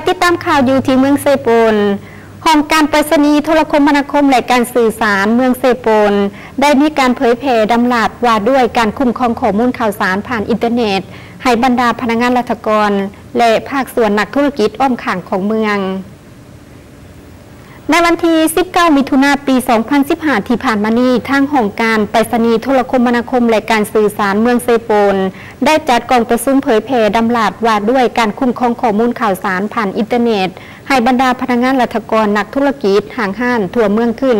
ติดตามข่าวอยู่ที่เมืองเซโปนห้องการไปรษณีย์โทรคมนาคมและการสื่อสารเมืองเซโปนได้มีการเผยแพร่ดำลับว่าด้วยการคุ้มครองข้อมูลข่าวสารผ่านอินเทอร์เน็ตให้บรรดาพนักงานราชการและภาคส่วนนักธุรกิจอ้อมข้างของเมืองในวันที่ 19 มิถุนายน ปี 2015 ที่ผ่านมานี้ทางห้องการไปรษณีย์โทรคมนาคมและการสื่อสารเมืองเซโปนได้จัดกองประชุมเผยแพร่ดำลับว่าด้วยการคุ้มครองข้อมูลข่าวสารผ่านอินเทอร์เน็ตให้บรรดาพนักงานราชการนักธุรกิจห้างห้านทั่วเมืองขึ้น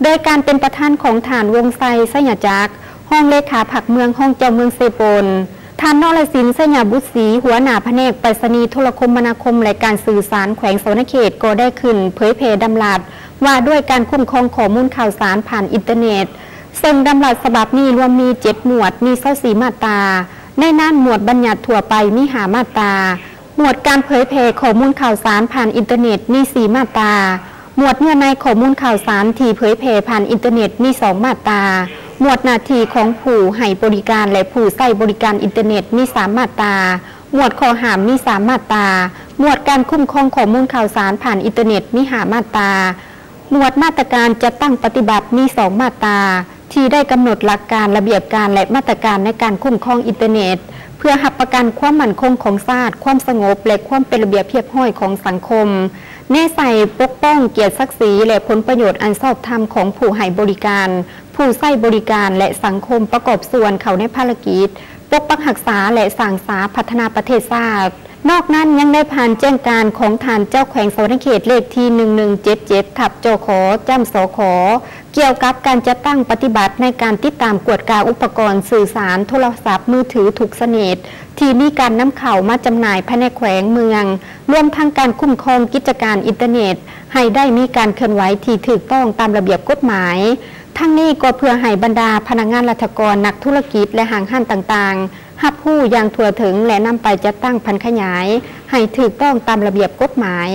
โดยการเป็นประธานของฐานวงไซไสยจักรห้องเลขาผักเมืองห้องเจ้าเมืองเซโปนท่านนรสินไสยบุตรศรีหัวหน้าแผนกไปรษณีย์โทรคมนาคมและการสื่อสารแขวงสวรรณเขตก็ได้ขึ้นเผยแพร่ดำลับว่าด้วยการคุ้มครองข้อมูลข่าวสารผ่านอินเทอร์เน็ตซึ่งดำลับฉบับนี้รวมมี7หมวดมี24มาตราในนั้นหมวดบัญญัติทั่วไปมี5มาตราหมวดการเผยแพร่ข้อมูลข่าวสารผ่านอินเทอร์เน็ตมี4มาตราหมวดเนื้อในข้อมูลข่าวสารที่เผยแพร่ผ่านอินเทอร์เน็ตมี2มาตราหมวดหน้าที่ของผู้ให้บริการและผู้ใช้บริการอินเทอร์เน็ตมี3มาตราหมวดข้อห้ามมี3มาตราหมวดการคุ้มครองข้อมูลข่าวสารผ่านอินเทอร์เน็ตมี5มาตราหมวดมาตรการจะตั้งปฏิบัติมี2มาตราที่ได้กำหนดหลักการระเบียบการและมาตรการในการคุ้มครองอินเทอร์เน็ตเพื่อหับประกันความมั่นคงของชาติความสงบและความเป็นระเบียบเรียบร้อยของสังคมแน่ใส่ปกป้องเกียรติศักดิ์ศรีและผลประโยชน์อันชอบธรรมของผู้ให้บริการผู้ใช้บริการและสังคมประกอบส่วนเขาในภารกิจปกปักรักษาและสร้างสรรค์พัฒนาประเทศชาตินอกนั้นยังได้ผ่านแจ้งการของฐานเจ้าแขวงสวรรณเขตเลขที่1177ทับจขจำสขเกี่ยวกับการจัดตั้งปฏิบัติในการติดตามกวดกาอุปกรณ์สื่อสารโทรศัพท์มือถือถูกเสน่ห์ที่มีการนำเข้ามาจำหน่ายภายในแขวงเมืองรวมทั้งการคุ้มครองกิจการอินเทอร์เน็ตให้ได้มีการเคลื่อนไหวที่ถูกต้องตามระเบียบกฎหมายทั้งนี้ก็เพื่อให้บรรดาพนักงานราชการนักธุรกิจและห้างห้านต่างๆรับรู้อย่างทั่วถึงและนำไปจัดตั้งพันขยายให้ถูกต้องตามระเบียบกฎหมาย